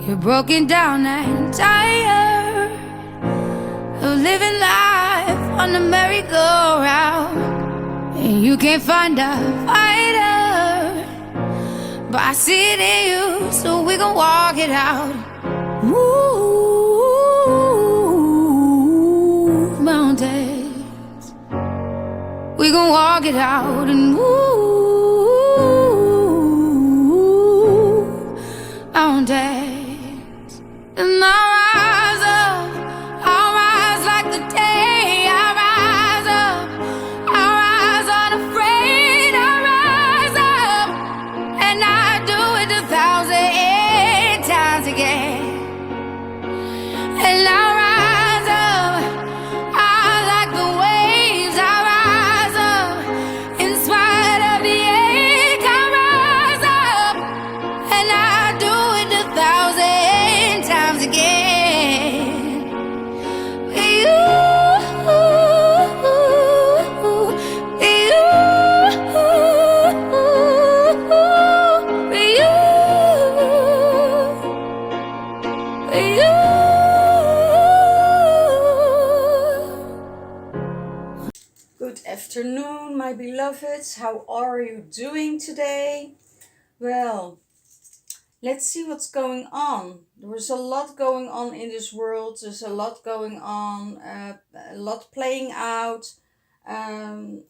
You're broken down and tired of living life on the merry-go-round, and you can't find a fighter, but I see it in you, so we gon' walk it out. Move mountains, we gon' walk it out and move mountains. And I'll rise up, I'll rise like the day. I'll rise up, I'll rise unafraid. I'll rise up, and I do it 1,000 times again. And I'll rise up, I like the waves. I'll rise up, in spite of the ache. I'll rise up, and I do it 1,000 times again. You, you. Good afternoon, my beloveds. How are you doing today? Well, let's see what's going on. There's a lot going on in this world. There's a lot going on, a lot playing out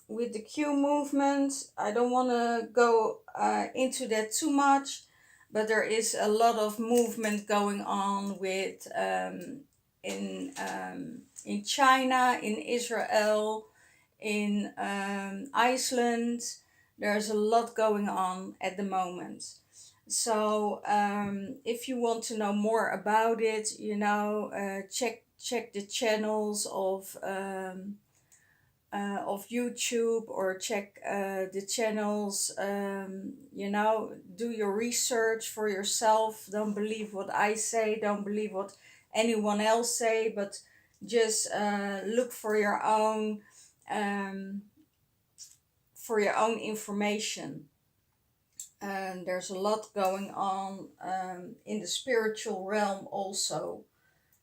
with the Q movement. I don't want to go into that too much, but there is a lot of movement going on with in China, in Israel, in Iceland. There's a lot going on at the moment. So if you want to know more about it, check the channels of YouTube, or check the channels. Do your research for yourself. Don't believe what I say. Don't believe what anyone else say. But just look for your own information. And there's a lot going on in the spiritual realm also,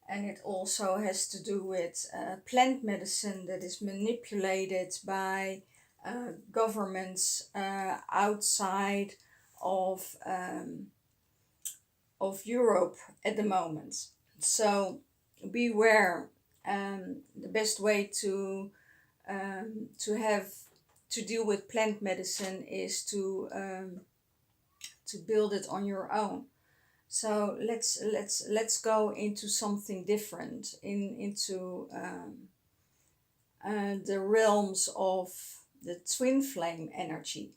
and it also has to do with plant medicine that is manipulated by governments outside of Europe at the moment. So beware. The best way to deal with plant medicine is to build it on your own. So let's go into something different, into the realms of the twin flame energy.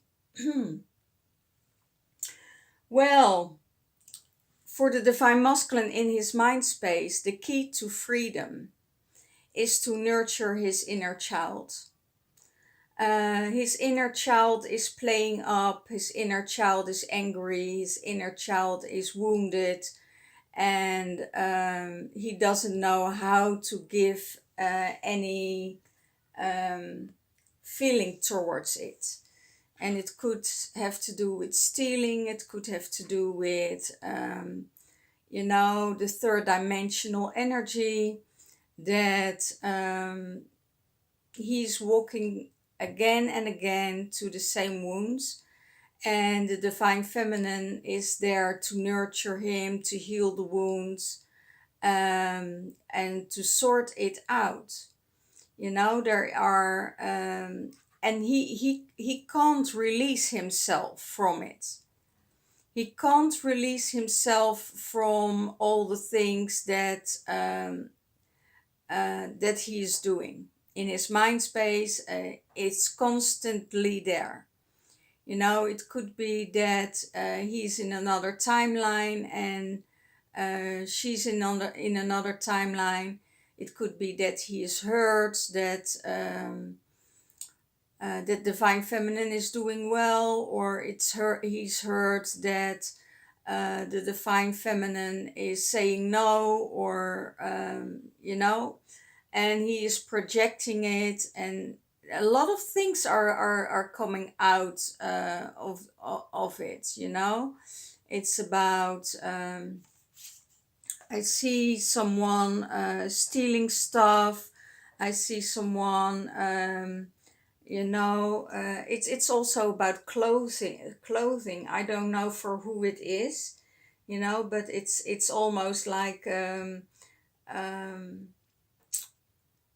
Well, for the divine masculine in his mind space, the key to freedom is to nurture his inner child. His inner child is playing up, his inner child is angry, his inner child is wounded, and he doesn't know how to give any feeling towards it. And it could have to do with stealing, it could have to do with, the third dimensional energy, that he's walking again and again to the same wounds, and the divine feminine is there to nurture him, to heal the wounds, and to sort it out. There are and he can't release himself from it. He can't release himself from all the things that that he is doing in his mind space. It's constantly there. It could be that he's in another timeline and she's in another timeline. It could be that he is hurt, that that divine feminine is doing well, or he's hurt that the divine feminine is saying no, or and he is projecting it, and a lot of things are coming out of it. It's about I see someone stealing stuff. I see someone, it's also about clothing. Clothing. I don't know for who it is, but it's almost like um,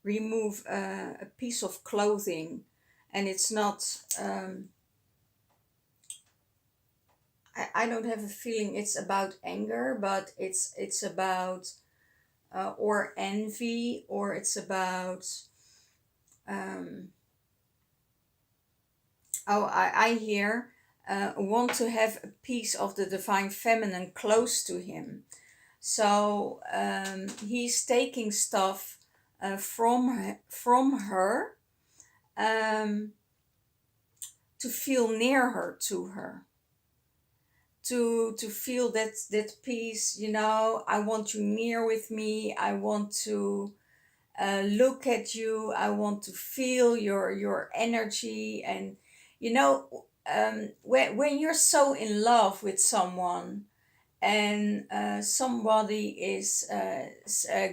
remove a piece of clothing, and it's not. I don't have a feeling it's about anger, but it's about or envy, or it's about um, I hear want to have a piece of the divine feminine close to him. So he's taking stuff from her to feel near her, to her, to feel that peace. I want you near with me. I want to look at you. I want to feel your energy. And when you're so in love with someone, and somebody is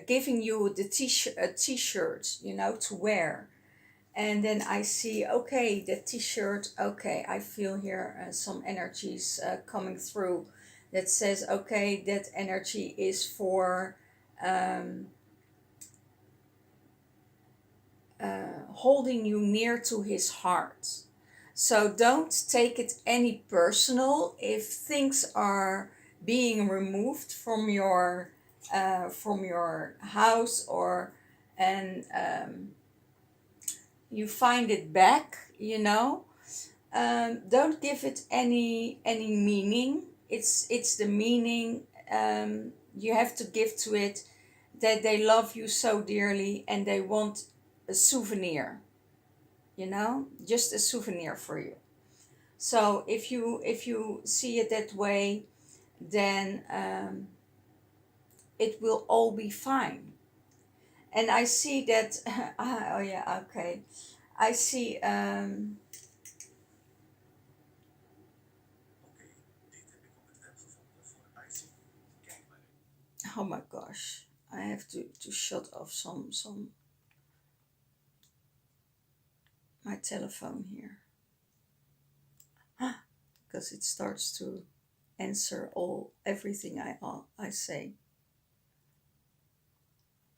giving you the t-shirt, to wear, and then I see, okay, the t-shirt, okay, I feel here some energies coming through that says, okay, that energy is for um, holding you near to his heart. So don't take it any personal if things are being removed from your house, or and you find it back. Don't give it any meaning. It's the meaning you have to give to it, that they love you so dearly and they want a souvenir, just a souvenir for you. So if you see it that way, then it will all be fine. And I see that oh yeah, okay, I see oh my gosh, I have to shut off some my telephone here, because it starts to answer everything I say.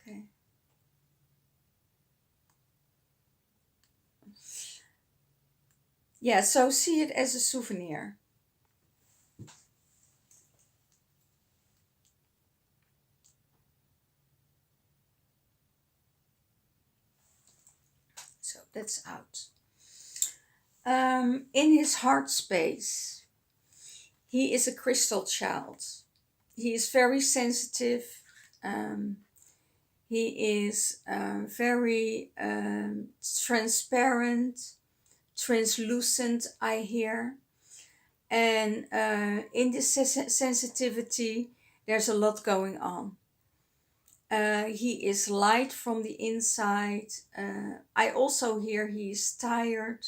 Okay. Yeah, so see it as a souvenir. So that's out. In his heart space, he is a crystal child. He is very sensitive. Um, he is very transparent, translucent, I hear. And in this sensitivity, there's a lot going on. He is light from the inside. I also hear he is tired.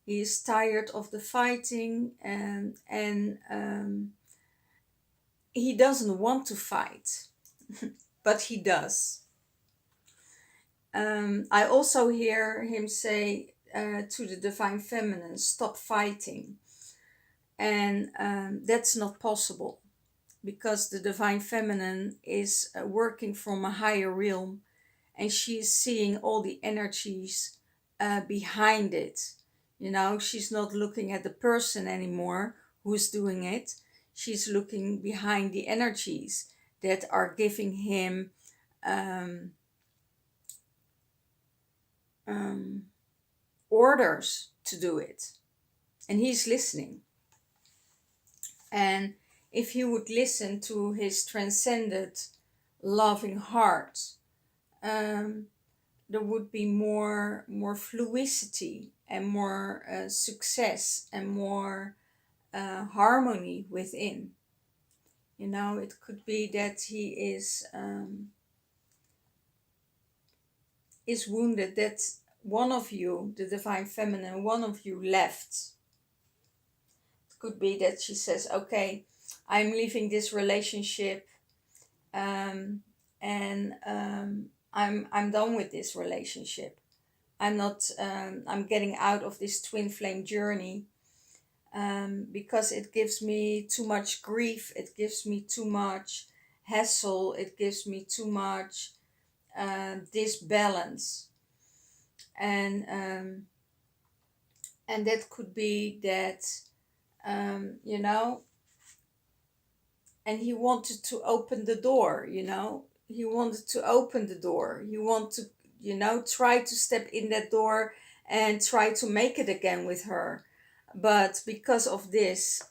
He is tired of the fighting, and he doesn't want to fight, but he does. I also hear him say to the divine feminine, stop fighting. And that's not possible, because the divine feminine is working from a higher realm, and she is seeing all the energies behind it. She's not looking at the person anymore who's doing it. She's looking behind the energies that are giving him orders to do it. And he's listening. And if he would listen to his transcended, loving heart, there would be more fluidity and more success and more harmony within. It could be that he is wounded, that one of you, the divine feminine, one of you left. It could be that she says, okay, I'm leaving this relationship, and I'm done with this relationship. I'm not. I'm getting out of this twin flame journey, because it gives me too much grief. It gives me too much hassle. It gives me too much disbalance, and that could be that, you know. And he wanted to open the door. He wanted to open the door. He wanted to, try to step in that door and try to make it again with her. But because of this,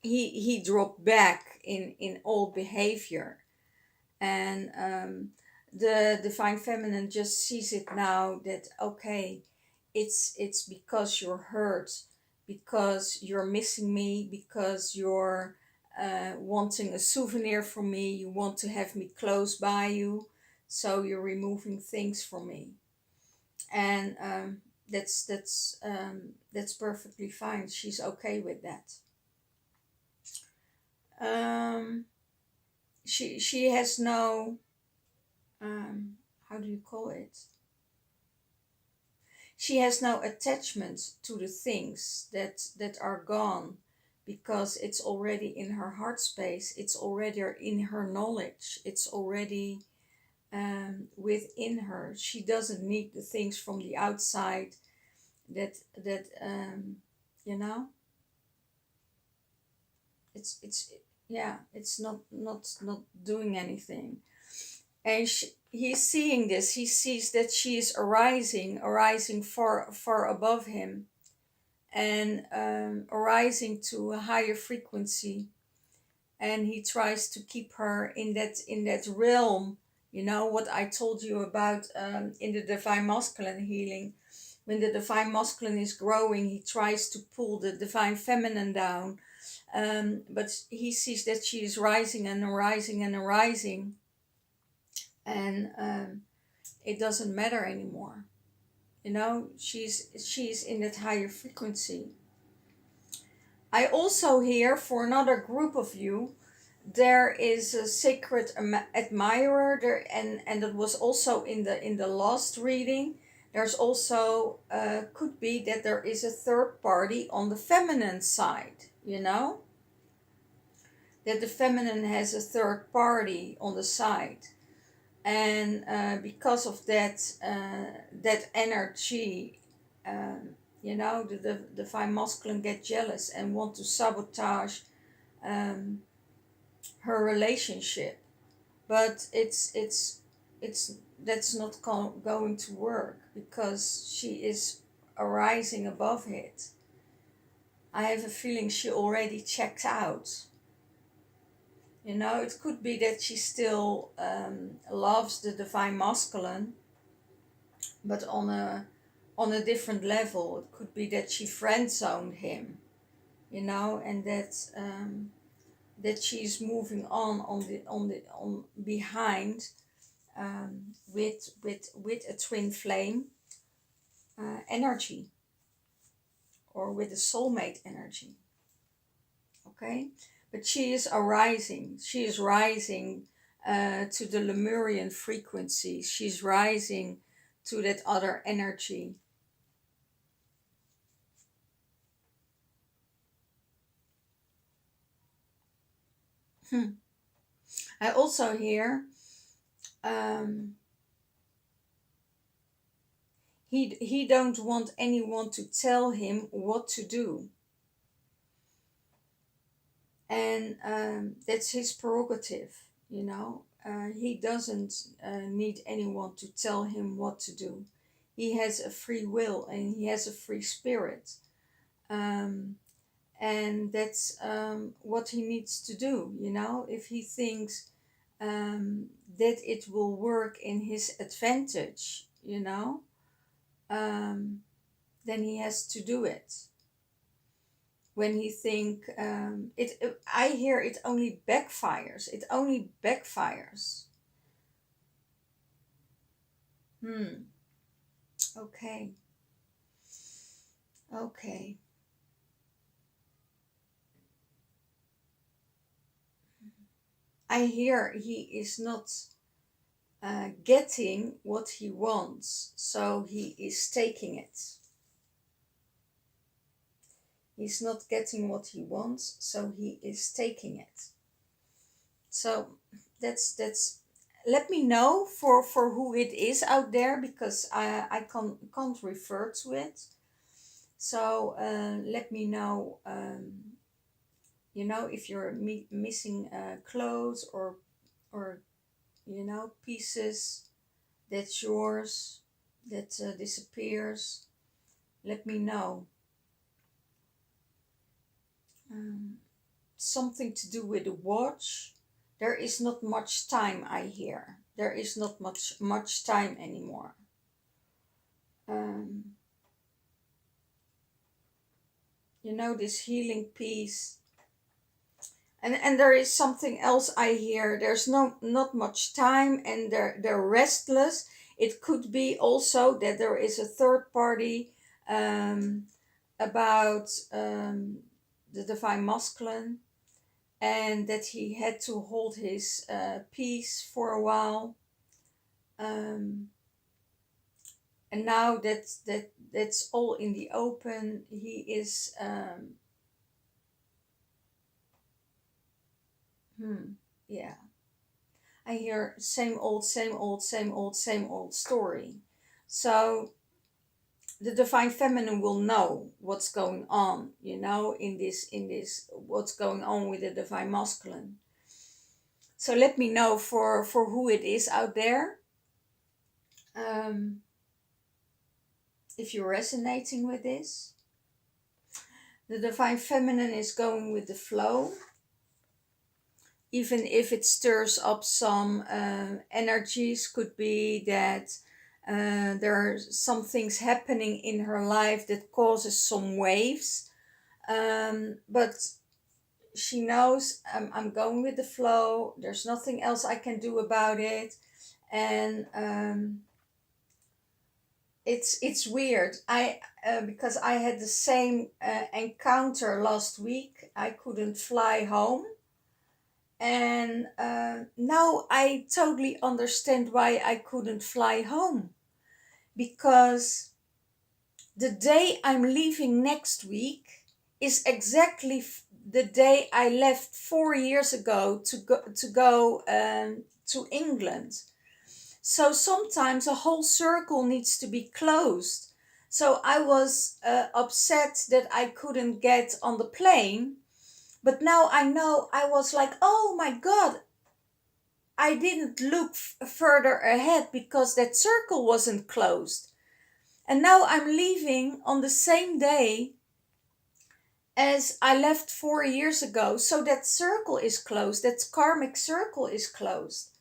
he dropped back in old behavior. And the divine feminine just sees it now that, okay, it's because you're hurt, because you're missing me, because you're wanting a souvenir from me, you want to have me close by you, so you're removing things from me. And that's perfectly fine. She's okay with that. She has no, how do you call it? She has no attachment to the things that are gone, because it's already in her heart space. It's already in her knowledge. It's already within her. She doesn't need the things from the outside that you know. It's yeah. It's not doing anything. And he's seeing this. He sees that she is arising far above him, and arising to a higher frequency. And he tries to keep her in that realm. What I told you about, in the divine masculine healing. When the divine masculine is growing, he tries to pull the divine feminine down. But he sees that she is rising and arising and arising, and it doesn't matter anymore. She's in that higher frequency. I also hear, for another group of you, there is a sacred admirer there, and that was also in the last reading. There's also could be that there is a third party on the feminine side. That the feminine has a third party on the side. And because of that energy, the divine masculine get jealous and want to sabotage her relationship. But it's that's not going to work, because she is arising above it. I have a feeling she already checked out. It could be that she still loves the divine masculine, but on a different level. It could be that she friend zoned him, and that she's moving on behind, with a twin flame energy, or with a soulmate energy. Okay. But she is arising. She is rising to the Lemurian frequency. She's rising to that other energy. I also hear he don't want anyone to tell him what to do. And that's his prerogative. He doesn't need anyone to tell him what to do. He has a free will, and he has a free spirit, and that's what he needs to do. If he thinks that it will work in his advantage, then he has to do it. When he think I hear it only backfires. It only backfires. Okay. I hear he is not getting what he wants, so he is taking it. He's not getting what he wants, so he is taking it. So that's let me know for who it is out there, because I can't refer to it. So let me know, you know, if you're missing clothes or you know, pieces that's yours that disappears. Let me know. Something to do with the watch. There is not much time, I hear. There is not much time anymore. You know, this healing piece. And there is something else I hear. There's not much time, and they're restless. It could be also that there is a third party about the divine masculine, and that he had to hold his peace for a while. And now that's all in the open. He is yeah. I hear same old story. So the divine feminine will know what's going on, you know, in this what's going on with the divine masculine. So let me know for who it is out there. If you're resonating with this. The divine feminine is going with the flow, even if it stirs up some energies. Could be that there are some things happening in her life that causes some waves, but she knows I'm going with the flow. There's nothing else I can do about it. And it's weird. I because I had the same encounter last week. I couldn't fly home, and now I totally understand why I couldn't fly home, because the day I'm leaving next week is exactly the day I left 4 years ago to go to England. So sometimes a whole circle needs to be closed. So I was upset that I couldn't get on the plane, but now I know. I was like, oh my God, I didn't look further ahead because that circle wasn't closed. And now I'm leaving on the same day as I left 4 years ago. So that circle is closed. That karmic circle is closed.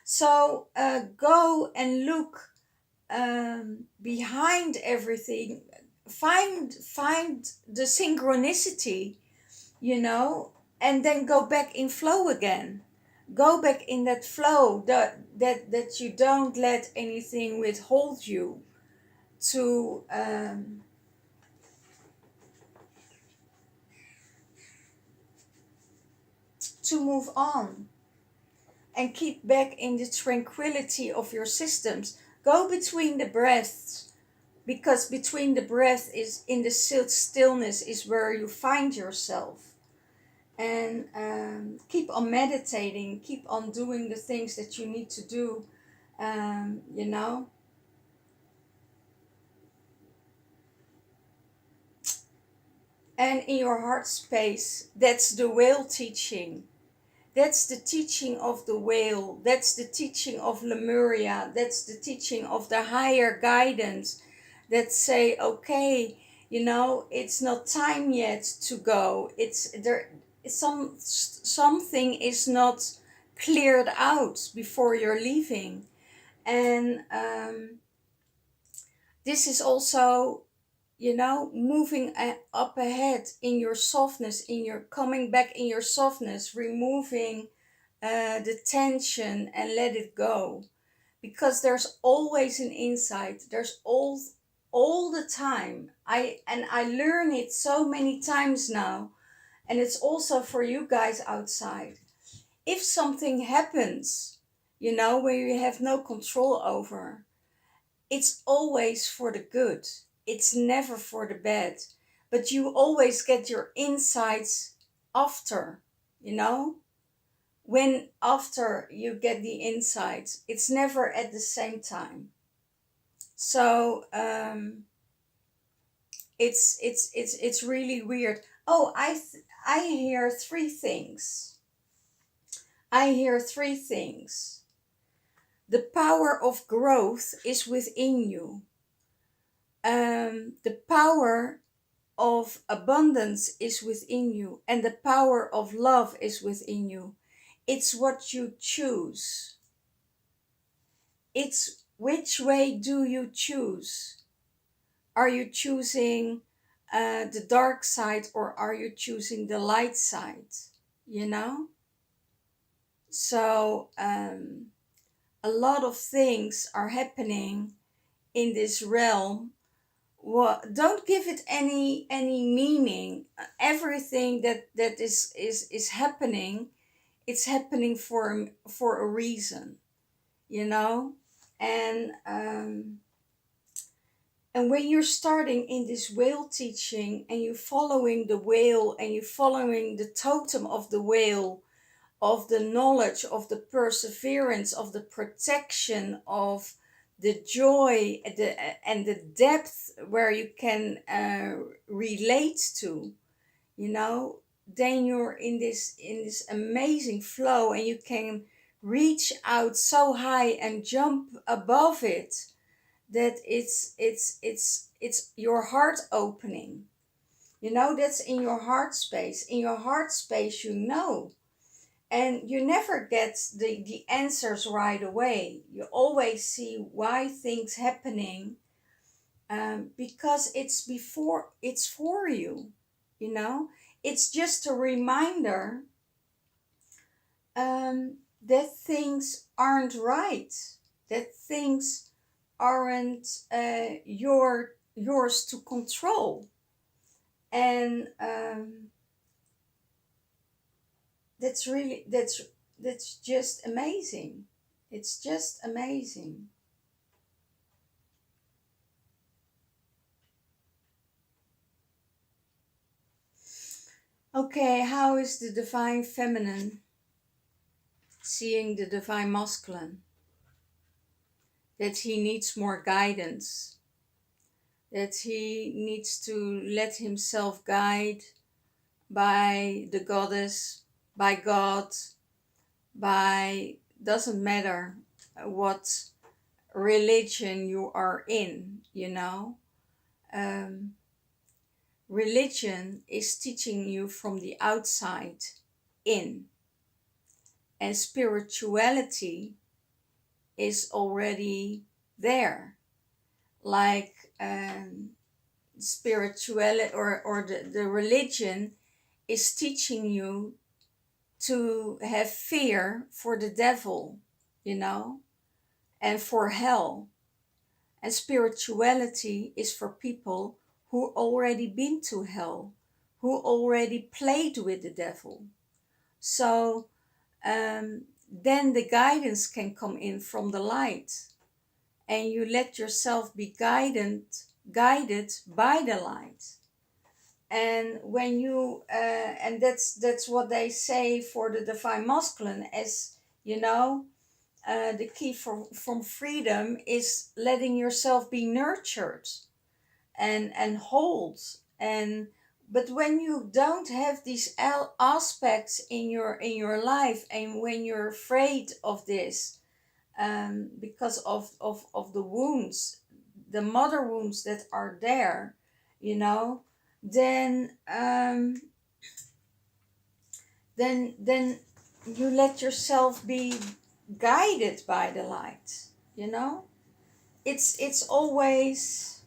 So go and look behind everything. Find the synchronicity, you know, and then go back in flow again. Go back in that flow, that you don't let anything withhold you to move on and keep back in the tranquility of your systems. Go between the breaths, because between the breath is in the stillness is where you find yourself. And keep on meditating, keep on doing the things that you need to do, you know. And in your heart space, that's the whale teaching. That's the teaching of the whale. That's the teaching of Lemuria. That's the teaching of the higher guidance that say, okay, you know, it's not time yet to go. It's there. Something is not cleared out before you're leaving, and this is also, you know, moving up ahead in your softness, in your coming back in your softness, removing the tension and let it go, because there's always an insight. There's all the time. I learn it so many times now, and it's also for you guys outside. if something happens, you know, where you have no control over, it's always for the good. It's never for the bad. But you always get your insights after, you know? When after you get the insights, it's never at the same time. So it's really weird. Oh, I hear three things. I hear three things. The power of growth is within you. The power of abundance is within you, and the power of love is within you. It's what you choose. It's which way do you choose? Are you choosing the dark side, or are you choosing the light side? You know? So a lot of things are happening in this realm. Well, don't give it any meaning. Everything that is happening, it's happening for a reason, you know. And when you're starting in this whale teaching, and you're following the whale, and you're following the totem of the whale, of the knowledge, of the perseverance, of the protection, of the joy, and the depth where you can relate to, you know, then you're in this amazing flow, and you can reach out so high and jump above it, that it's your heart opening. You know, that's in your heart space. In your heart space, you know. And you never get the answers right away. You always see why things happening, because it's for you, you know. It's just a reminder that things aren't right, that things aren't yours to control. And that's just amazing. It's just amazing. Okay, how is the divine feminine seeing the divine masculine? That he needs more guidance, that he needs to let himself guide by the goddess, by God, by, doesn't matter what religion you are in, you know. Religion is teaching you from the outside in, and spirituality is already there. Like spirituality, or the religion is teaching you to have fear for the devil, you know, and for hell. And spirituality is for people who already been to hell, who already played with the devil. So then the guidance can come in from the light, and you let yourself be guided by the light. And when you and that's what they say for the divine masculine, as you know, the key from freedom is letting yourself be nurtured and hold. And but when you don't have these aspects in your life, and when you're afraid of this, because of the wounds, the mother wounds that are there, you know, then then you let yourself be guided by the light, you know. It's always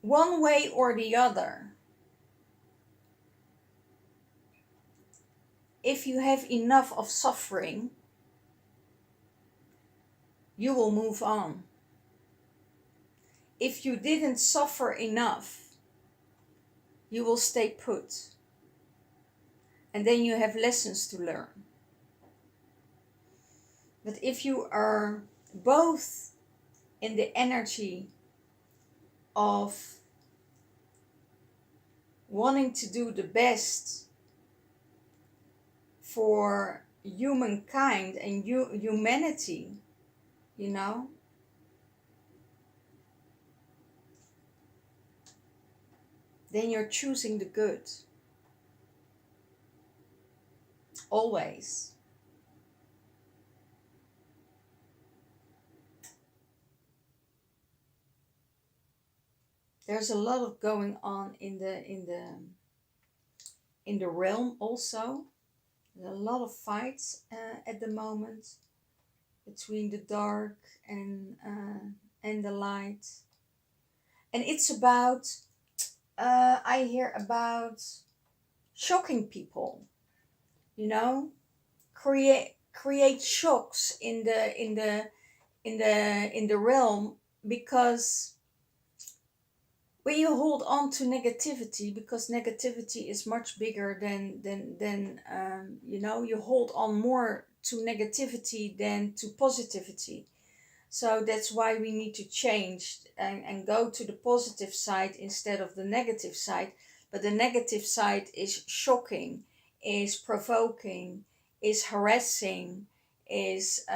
one way or the other. If you have enough of suffering, you will move on. If you didn't suffer enough, you will stay put. And then you have lessons to learn. But if you are both in the energy of wanting to do the best for humankind and humanity, you know, then you're choosing the good. Always. There's a lot of going on in the realm also. There's a lot of fights at the moment between the dark and the light. And it's about, I hear about shocking people, you know, create shocks in the realm, because when you hold on to negativity, because negativity is much bigger than you know, you hold on more to negativity than to positivity. So that's why we need to change and go to the positive side instead of the negative side. But the negative side is shocking, is provoking, is harassing, is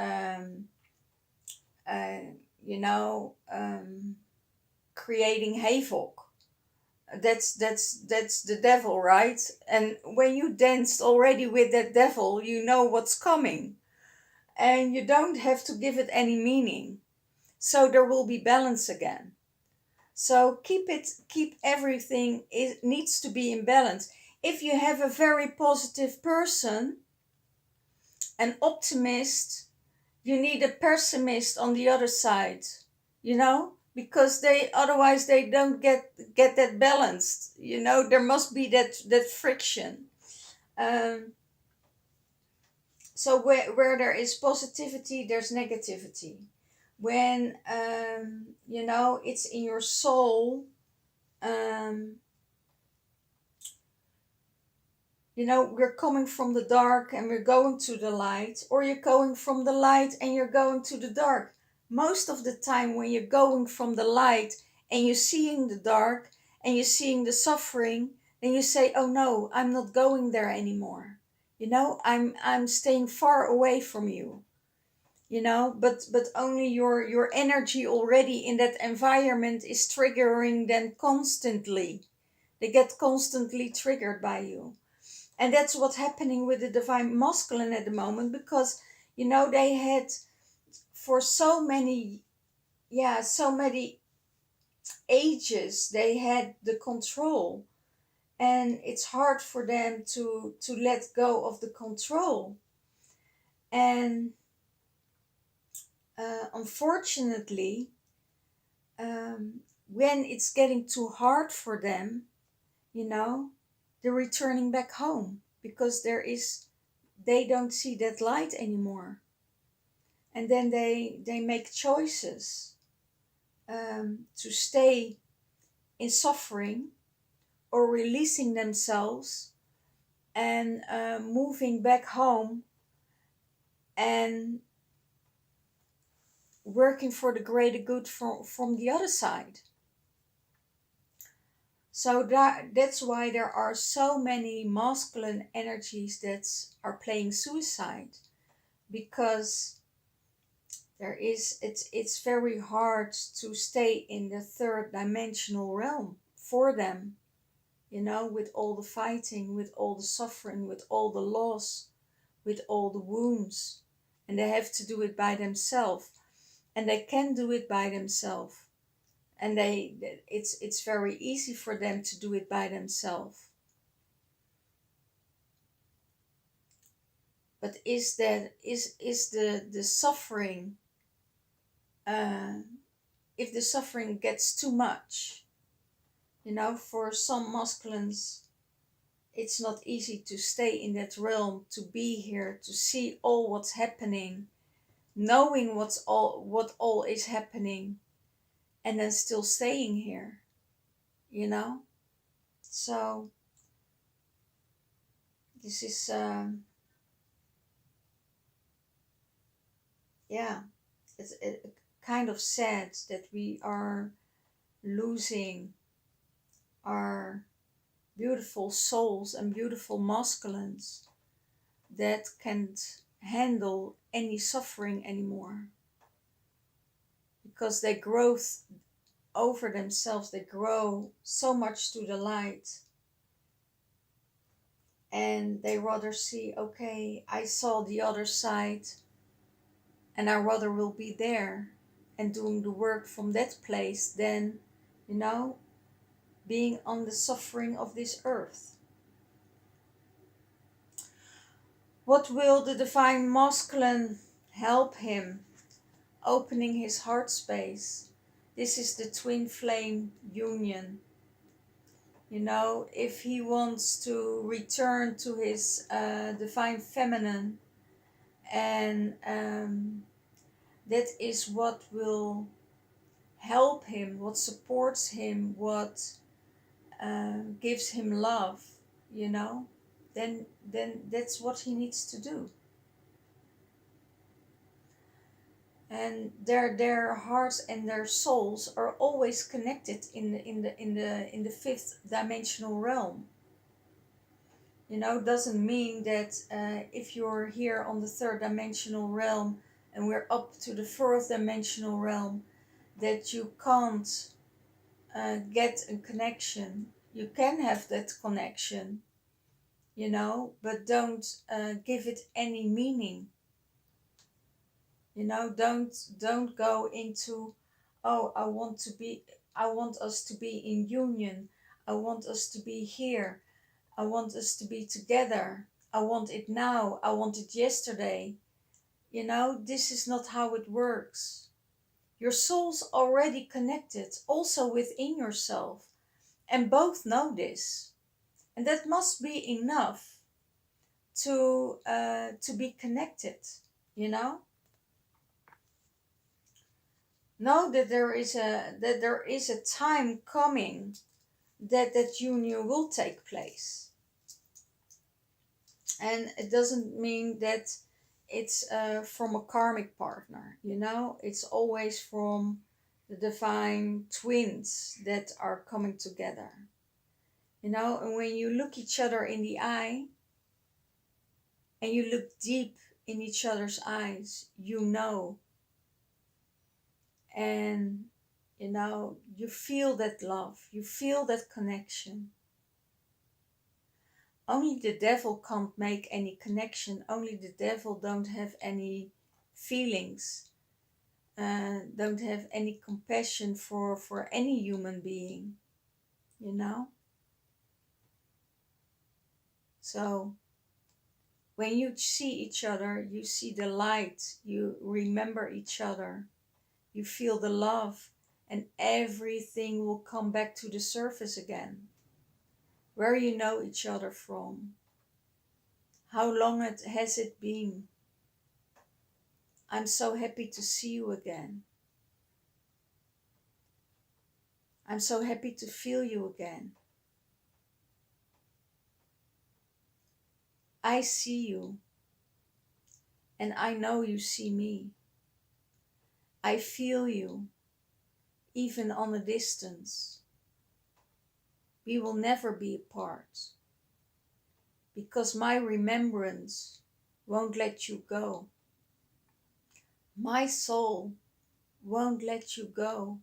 you know, creating havoc. That's the devil, right? And when you danced already with that devil, you know what's coming, and you don't have to give it any meaning. So there will be balance again. So keep everything, it needs to be in balance. If you have a very positive person, an optimist, you need a pessimist on the other side, you know, because they otherwise they don't get that balanced, you know. There must be that friction. So where there is positivity, there's negativity. When you know, it's in your soul, you know, we're coming from the dark and we're going to the light, or you're going from the light and you're going to the dark. Most of the time when you're going from the light and you're seeing the dark and you're seeing the suffering, then you say, oh no, I'm not going there anymore. You know, I'm staying far away from you. You know, but only your energy already in that environment is triggering them constantly. They get constantly triggered by you. And that's what's happening with the divine masculine at the moment, because, you know, they had for so many ages, they had the control, and it's hard for them to let go of the control. And unfortunately, when it's getting too hard for them, you know, they're returning back home, because they don't see that light anymore. And then they make choices to stay in suffering, or releasing themselves and moving back home and working for the greater good from the other side. So that's why there are so many masculine energies that are playing suicide, because it's very hard to stay in the third dimensional realm for them, you know, with all the fighting, with all the suffering, with all the loss, with all the wounds. And they have to do it by themselves, and they can do it by themselves, and it's very easy for them to do it by themselves. But is the suffering, if the suffering gets too much, you know, for some masculines, it's not easy to stay in that realm, to be here, to see all what's happening, knowing what all is happening, and then still staying here, you know. So this is, yeah, it's kind of sad that we are losing our beautiful souls and beautiful masculines that can't handle any suffering anymore, because they grow over themselves, they grow so much to the light, and they rather see, okay, I saw the other side, and I rather will be there and doing the work from that place than, being on the suffering of this earth. What will the divine masculine help him opening his heart space? This is the twin flame union. If he wants to return to his divine feminine, and that is what will help him, what supports him, what gives him love, then that's what he needs to do. And their hearts and their souls are always connected in the fifth dimensional realm. Doesn't mean that if you're here on the third dimensional realm and we're up to the fourth dimensional realm, that you can't get a connection. You can have that connection, but don't give it any meaning. Don't go into, oh, I want us to be in union. I want us to be here. I want us to be together. I want it now. I want it yesterday. This is not how it works. Your soul's already connected, also within yourself. And both know this. And that must be enough to be connected, Know that there is a time coming that union will take place. And it doesn't mean that it's from a karmic partner, it's always from the divine twins that are coming together, and when you look each other in the eye and you look deep in each other's eyes, and you feel that love, you feel that connection. Only the devil can't make any connection. Only the devil don't have any feelings, don't have any compassion for any human being, So when you see each other, you see the light, you remember each other, you feel the love, and everything will come back to the surface again. Where you know each other from, how long has it been. I'm so happy to see you again. I'm so happy to feel you again. I see you, and I know you see me. I feel you, even on a distance. We will never be apart, because my remembrance won't let you go. My soul won't let you go,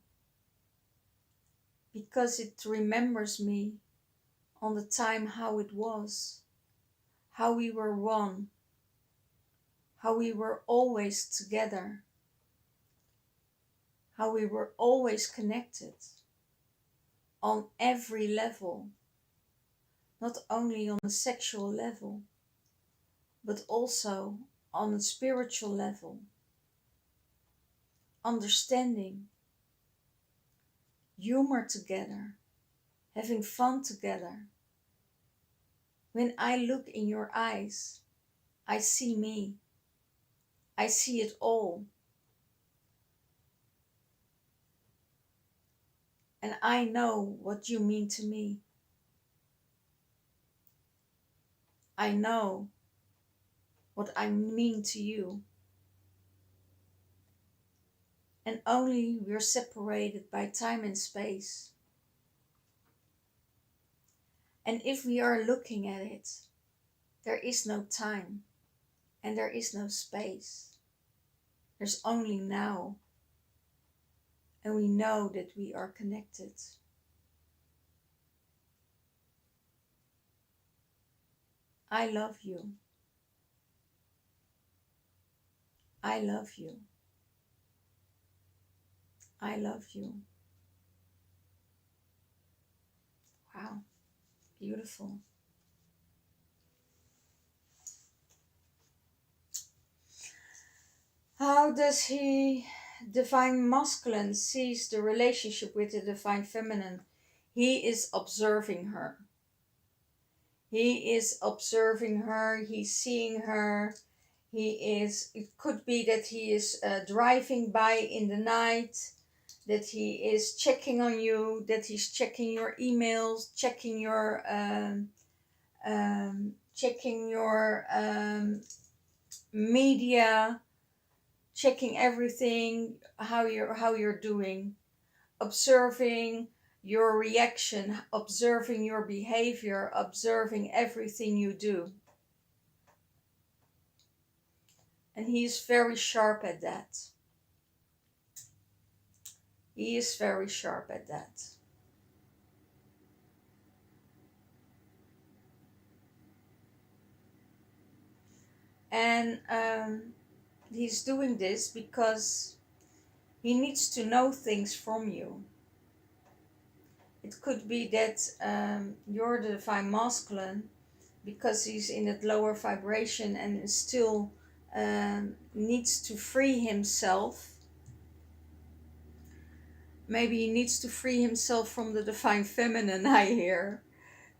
because it remembers me on the time how it was, how we were one, how we were always together, how we were always connected on every level, not only on a sexual level, but also on a spiritual level. Understanding, humor together, having fun together. When I look in your eyes, I see me. I see it all. And I know what you mean to me. I know what I mean to you. And only we're separated by time and space. And if we are looking at it, there is no time and there is no space. There's only now. And we know that we are connected. I love you. I love you. I love you. Wow, beautiful. How does he, divine masculine, sees the relationship with the divine feminine? He is observing her. He is observing her. He's seeing her. It could be that he is driving by in the night, that he is checking on you, that he's checking your emails, checking your media, checking everything, how you're doing, observing your reaction, observing your behavior, observing everything you do. And he is very sharp at that. He is very sharp at that. And he's doing this because he needs to know things from you. It could be that you're the divine masculine because he's in that lower vibration and still needs to free himself. Maybe he needs to free himself from the divine feminine, I hear.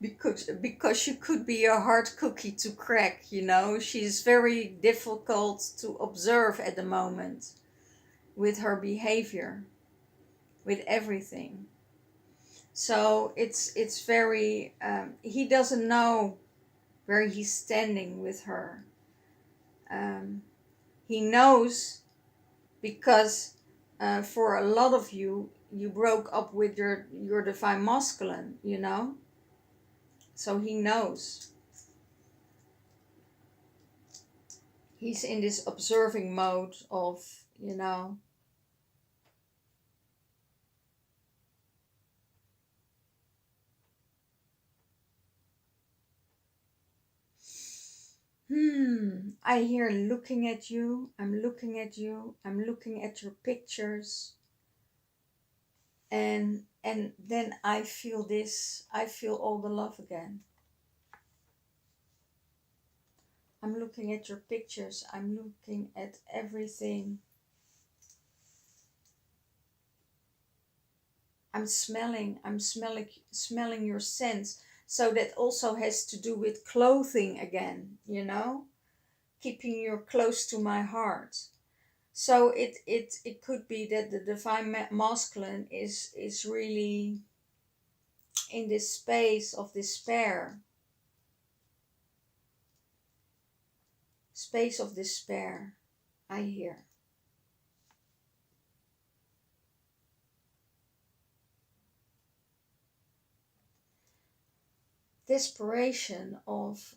Because she could be a hard cookie to crack, you know. She's very difficult to observe at the moment with her behavior, with everything. So it's very, he doesn't know where he's standing with her. He knows because for a lot of you, you broke up with your divine masculine, you know. So he knows. He's in this observing mode of, you know, I hear looking at you, I'm looking at you, I'm looking at your pictures. And then I feel this, I feel all the love again. I'm looking at your pictures, I'm looking at everything. I'm smelling your scents. So that also has to do with clothing again, you know, keeping you close to my heart. So it could be that the divine masculine is really in this space of despair. Space of despair, I hear. Desperation of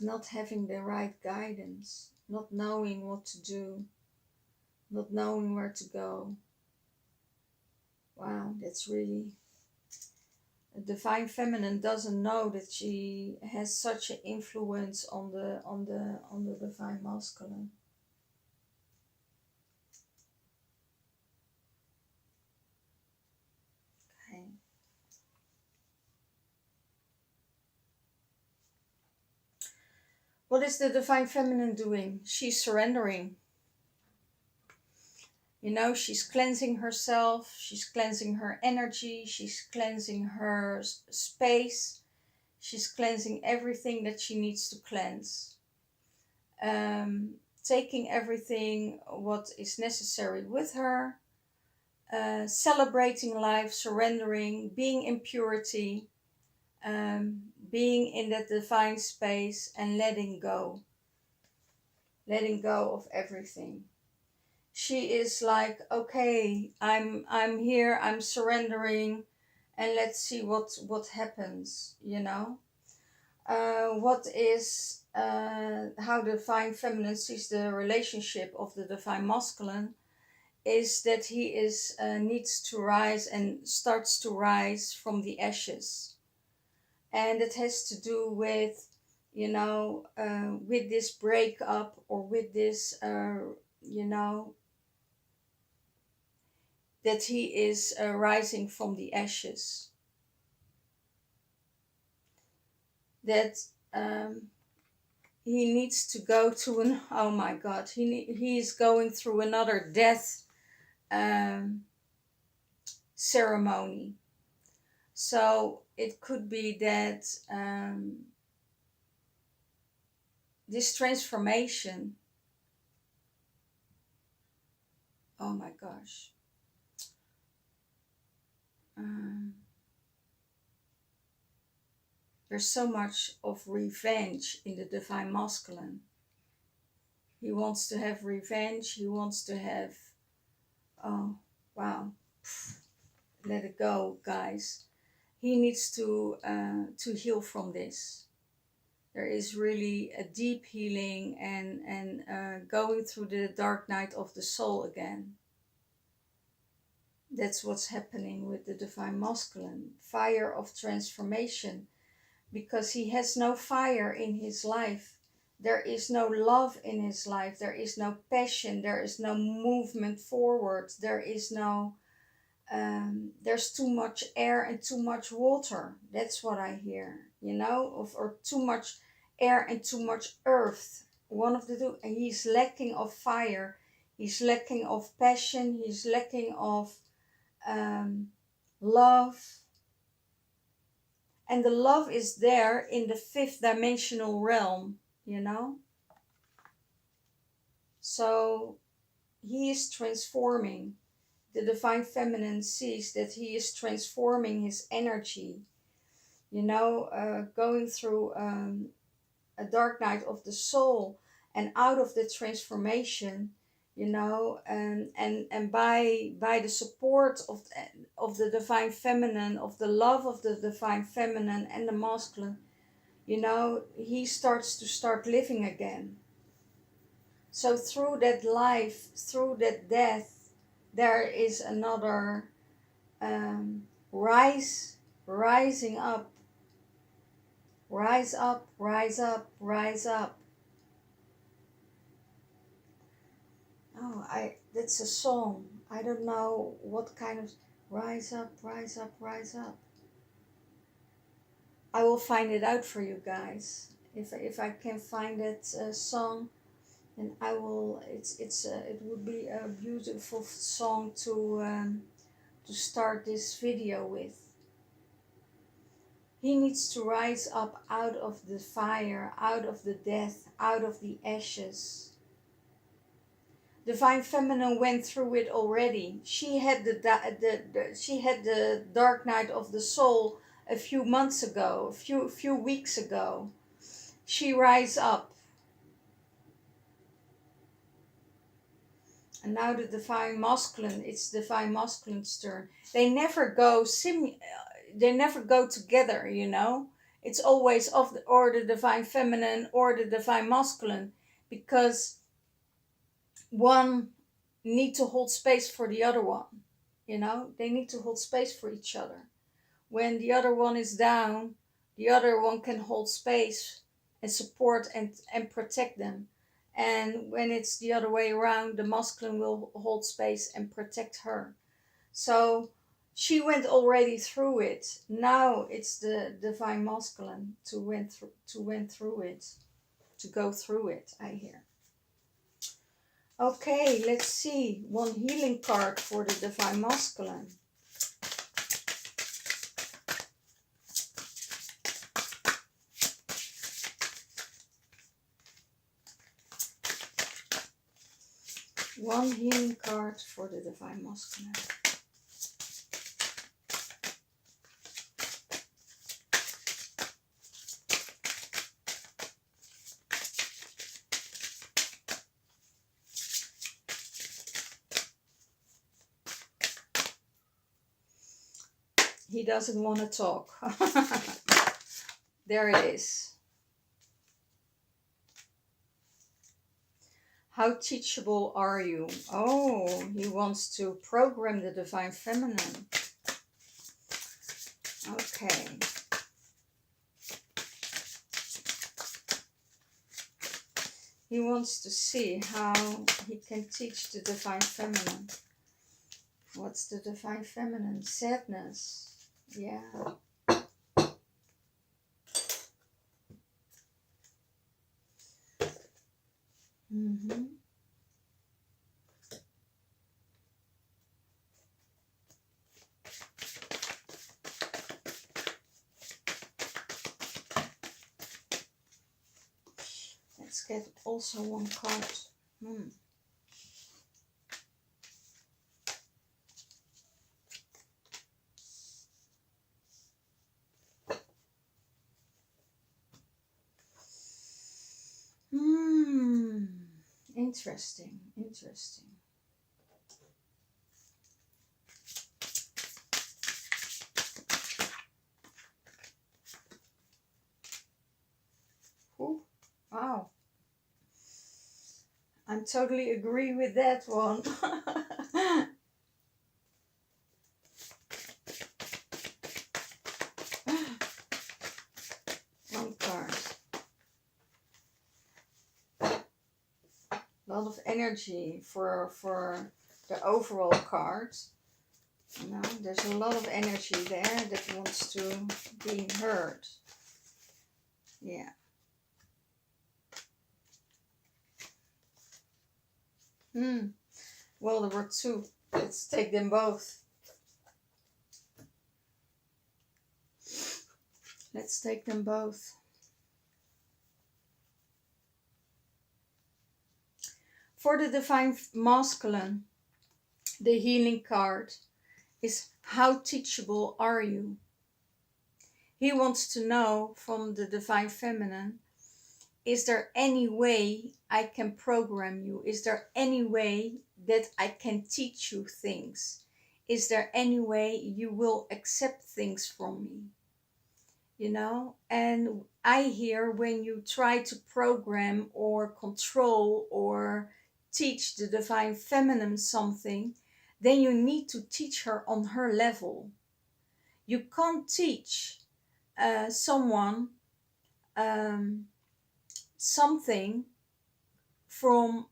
not having the right guidance, not knowing what to do, not knowing where to go. Wow, that's really... The divine feminine doesn't know that she has such an influence on the divine masculine. Okay. What is the divine feminine doing? She's surrendering. You know, she's cleansing herself, she's cleansing her energy, she's cleansing her space, she's cleansing everything that she needs to cleanse. Taking everything what is necessary with her, celebrating life, surrendering, being in purity, being in that divine space and letting go of everything. She is like, okay, I'm here, I'm surrendering, and let's see what happens, you know. What is how the divine feminine sees the relationship of the divine masculine is that he is needs to rise and starts to rise from the ashes, and it has to do with, you know, with this breakup, or with this you know, that he is rising from the ashes, that he needs to go to an, oh my god, he is going through another death ceremony. So it could be that this transformation, oh my gosh, there's so much of revenge in the divine masculine. He wants to have revenge, he wants to have, oh wow, let it go, guys. He needs to heal from this. There is really a deep healing and going through the dark night of the soul again. That's what's happening with the divine masculine. Fire of transformation, because he has no fire in his life. There is no love in his life. There is no passion. There is no movement forward. There is no, there's too much air and too much water. That's what I hear, you know, or too much air and too much earth. One of the two. And he's lacking of fire. He's lacking of passion. He's lacking of love. And the love is there in the fifth dimensional realm, you know. So he is transforming. The divine feminine sees that he is transforming his energy, you know, going through a dark night of the soul, and out of the transformation, you know, and by the support of the divine feminine, of the love of the divine feminine and the masculine, you know, he starts living again. So through that life, through that death, there is another rising up. Rise up, rise up, rise up. Oh, that's a song. I don't know what kind of, rise up, rise up, rise up. I will find it out for you guys. If I can find that song, then I will. It would be a beautiful song to start this video with. He needs to rise up out of the fire, out of the death, out of the ashes. Divine feminine went through it already. She had the dark night of the soul a few months ago, a few weeks ago. She rise up. And now the divine masculine, it's divine masculine's turn. They never go together, you know. It's always or the divine feminine or the divine masculine, because one need to hold space for the other one, you know. They need to hold space for each other. When the other one is down, the other one can hold space and support and protect them. And when it's the other way around, the masculine will hold space and protect her. So she went already through it. Now it's the divine masculine to go through it, I hear. Okay, let's see. One healing card for the divine masculine. One healing card for the divine masculine. He doesn't want to talk. There it is. How teachable are you? Oh, he wants to program the Divine Feminine. Okay. He wants to see how he can teach the Divine Feminine. What's the Divine Feminine? Sadness. Yeah. Mm-hmm. Let's get also one card. Interesting, interesting. Ooh, wow. I totally agree with that one. One card. A lot of energy for the overall card. You know, there's a lot of energy there that wants to be heard. Yeah. Well, there were two. Let's take them both. Let's take them both. For the Divine Masculine, the healing card is how teachable are you? He wants to know from the Divine Feminine, is there any way I can program you? Is there any way that I can teach you things? Is there any way you will accept things from me? You know, and I hear when you try to program or control or teach the Divine Feminine something, then you need to teach her on her level. You can't teach someone something from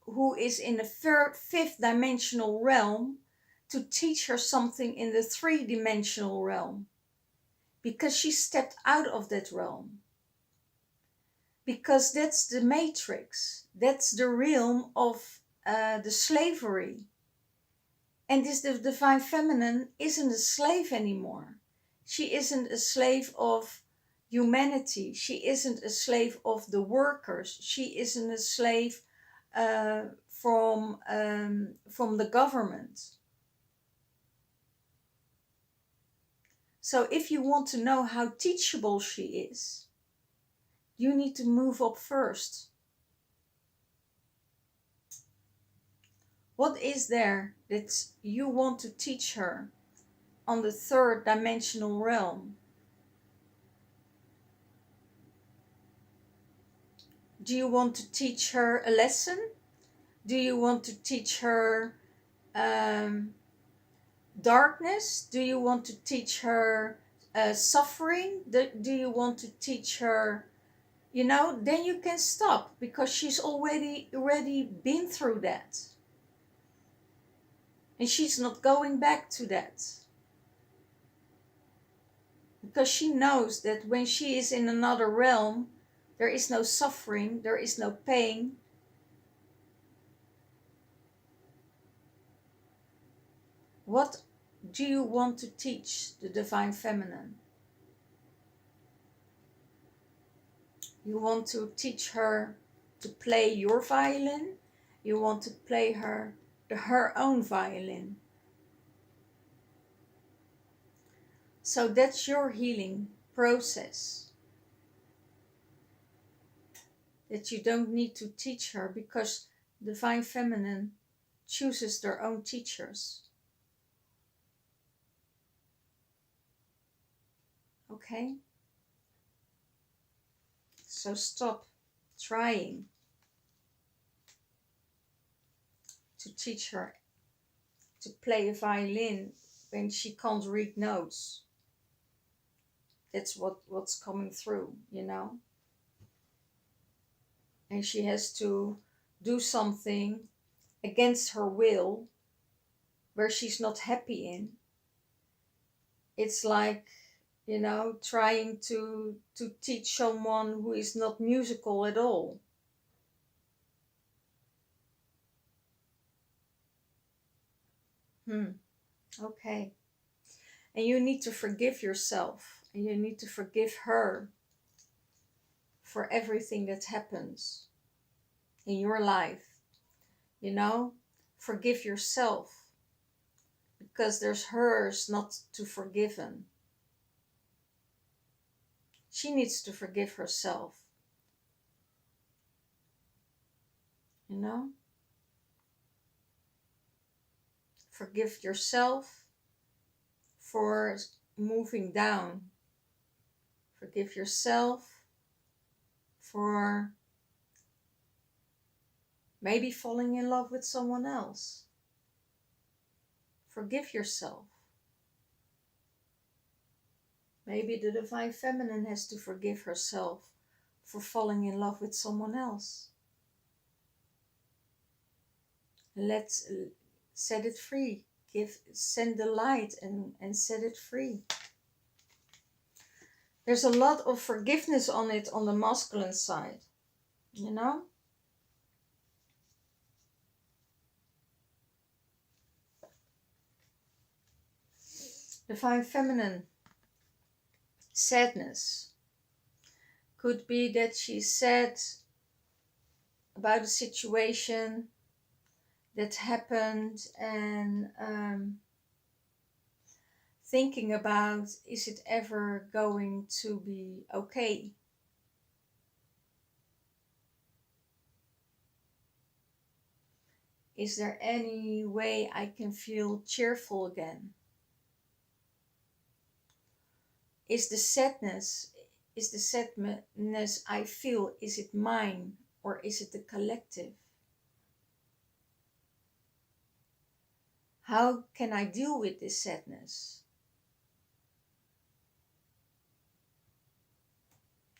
who is in the fifth dimensional realm to teach her something in the three-dimensional realm, because she stepped out of that realm. Because that's the matrix, that's the realm of the slavery. And this the Divine Feminine isn't a slave anymore. She isn't a slave of humanity. She isn't a slave of the workers. She isn't a slave from the government. So if you want to know how teachable she is, you need to move up first. What is there that you want to teach her on the third dimensional realm? Do you want to teach her a lesson? Do you want to teach her darkness? Do you want to teach her suffering? Do you want to teach her, you know, then you can stop, because she's already been through that. And she's not going back to that. Because she knows that when she is in another realm, there is no suffering, there is no pain. What do you want to teach the Divine Feminine? You want to teach her to play your violin? You want to play her own violin? So that's your healing process. That you don't need to teach her, because Divine Feminine chooses their own teachers. Okay? So stop trying to teach her to play a violin when she can't read notes. That's what's coming through, you know? And she has to do something against her will where she's not happy in. It's like, you know, trying to teach someone who is not musical at all. Okay. And you need to forgive yourself, and you need to forgive her for everything that happens in your life. You know, forgive yourself, because there's hers not to forgiven. She needs to forgive herself. You know? Forgive yourself for moving down. Forgive yourself for maybe falling in love with someone else. Forgive yourself. Maybe the Divine Feminine has to forgive herself for falling in love with someone else. Let's set it free. Send the light and set it free. There's a lot of forgiveness on it on the masculine side, you know? Divine Feminine, sadness. Could be that she's sad about a situation that happened and thinking about, is it ever going to be okay? Is there any way I can feel cheerful again? Is the sadness I feel, is it mine or is it the collective? How can I deal with this sadness?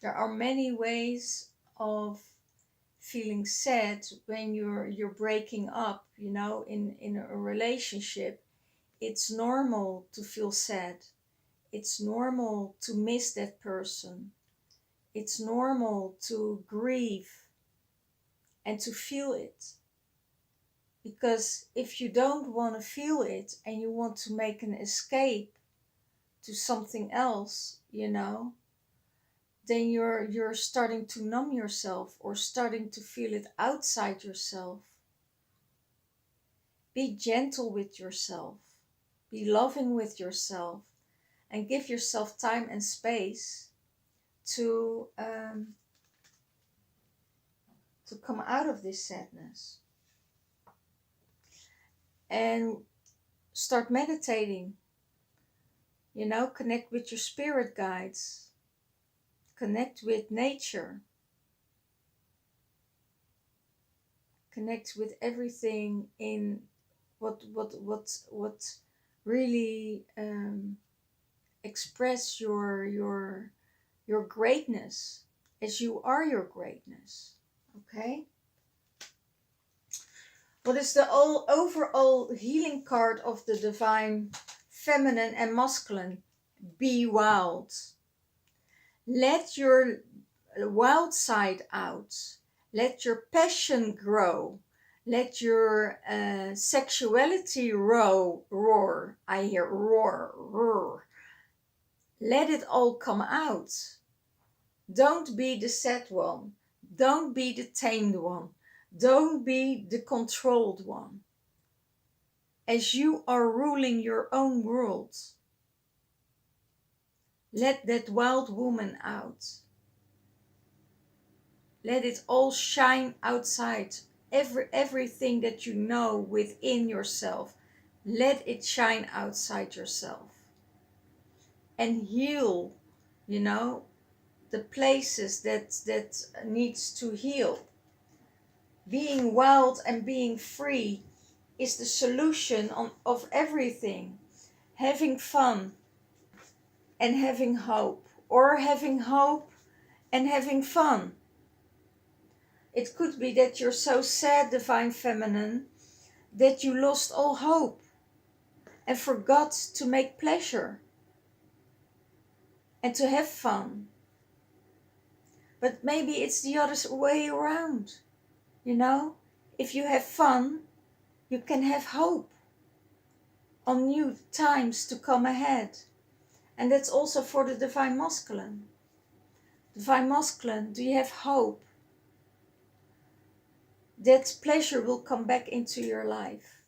There are many ways of feeling sad when you're breaking up, you know, in a relationship. It's normal to feel sad. It's normal to miss that person. It's normal to grieve and to feel it. Because if you don't want to feel it and you want to make an escape to something else, you know, then you're starting to numb yourself or starting to feel it outside yourself. Be gentle with yourself. Be loving with yourself. And give yourself time and space to come out of this sadness. And start meditating. You know, connect with your spirit guides. Connect with nature. Connect with everything in what really express your greatness, as you are your greatness. Okay? What is the overall healing card of the Divine Feminine and Masculine? Be wild. Let your wild side out. Let your passion grow. Let your sexuality roar. I hear roar. Let it all come out. Don't be the sad one. Don't be the tamed one. Don't be the controlled one. As you are ruling your own world, let that wild woman out. Let it all shine outside. Everything that you know within yourself, let it shine outside yourself. And heal you know, the places that needs to heal. Being wild and being free is the solution of everything. Having fun and having hope, or having hope and having fun. It could be that you're so sad, Divine Feminine, that you lost all hope and forgot to make pleasure and to have fun. But maybe it's the other way around, you know? If you have fun, you can have hope on new times to come ahead. And that's also for the Divine Masculine. Divine Masculine, do you have hope that pleasure will come back into your life?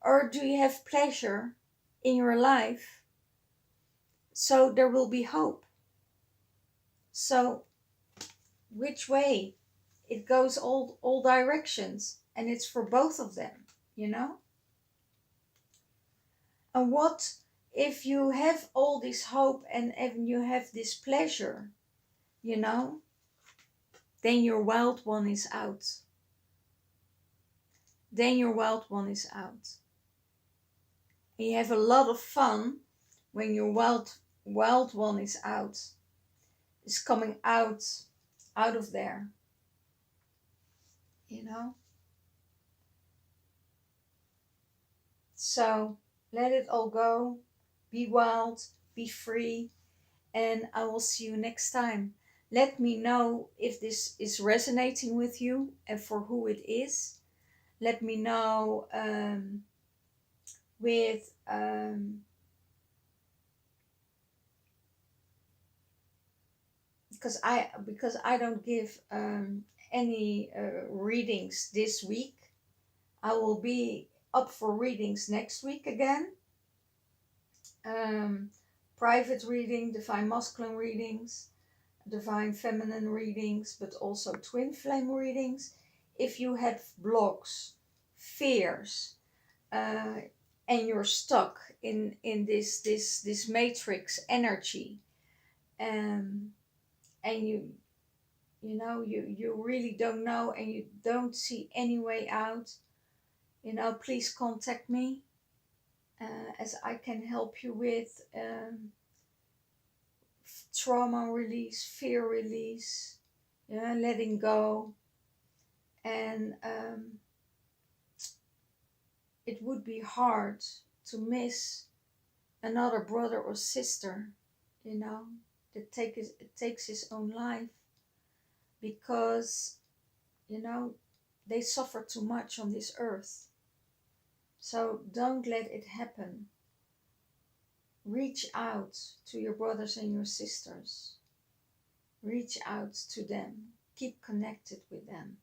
Or do you have pleasure in your life so there will be hope? So which way? It goes all directions, and it's for both of them, you know? And what if you have all this hope and you have this pleasure, you know? Then your wild one is out. Then your wild one is out. And you have a lot of fun when your wild one is out. Is coming out of there. You know? So let it all go. Be wild, be free, and I will see you next time. Let me know if this is resonating with you and for who it is. Let me know because I don't give any readings this week. I will be up for readings next week again. Private reading, Divine Masculine readings, Divine Feminine readings, but also Twinflame readings. If you have blocks, fears, and you're stuck in this matrix energy, and you know you really don't know and you don't see any way out, you know, please contact me, as I can help you with trauma release, fear release, letting go. And it would be hard to miss another brother or sister, you know, that takes his own life, because, you know, they suffer too much on this earth. So don't let it happen. Reach out to your brothers and your sisters. Reach out to them. Keep connected with them.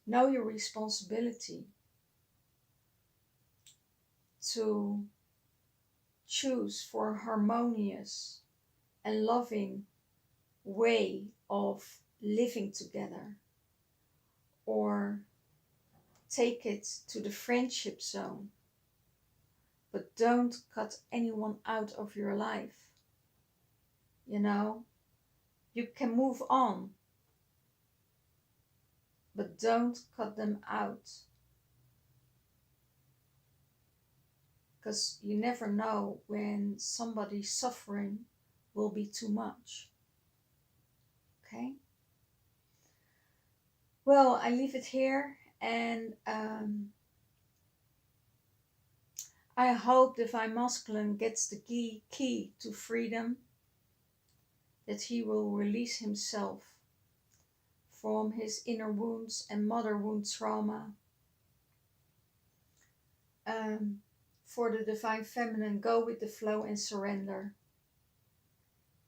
Know your responsibility to choose for a harmonious and loving way of living together, or take it to the friendship zone, but don't cut anyone out of your life. You know, you can move on, but don't cut them out, because you never know when somebody's suffering will be too much. Okay? Well, I leave it here, and I hope Divine Masculine gets the key to freedom, that he will release himself from his inner wounds and mother wound trauma. For the Divine Feminine, go with the flow and surrender,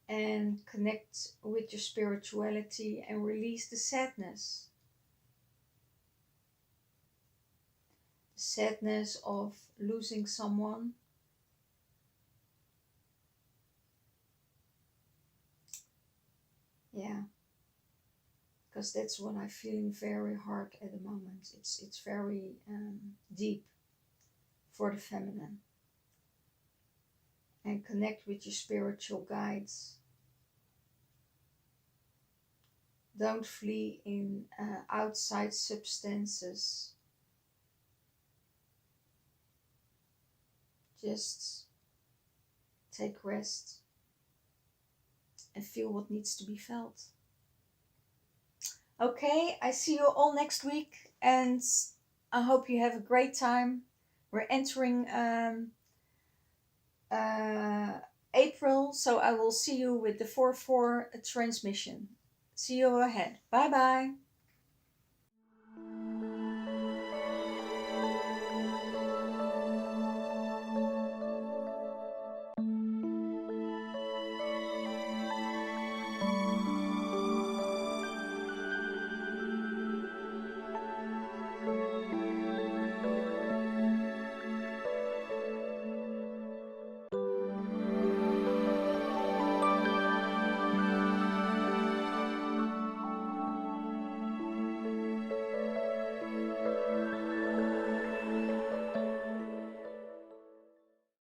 and connect with your spirituality and release the sadness. The sadness of losing someone. Yeah, because that's what I'm feeling very hard at the moment. It's very deep for the feminine. and connect with your spiritual guides. Don't flee in outside substances. Just take rest and feel what needs to be felt. Okay, I see you all next week, and I hope you have a great time. We're entering April, so I will see you with the 4/4 transmission. See you ahead. Bye bye.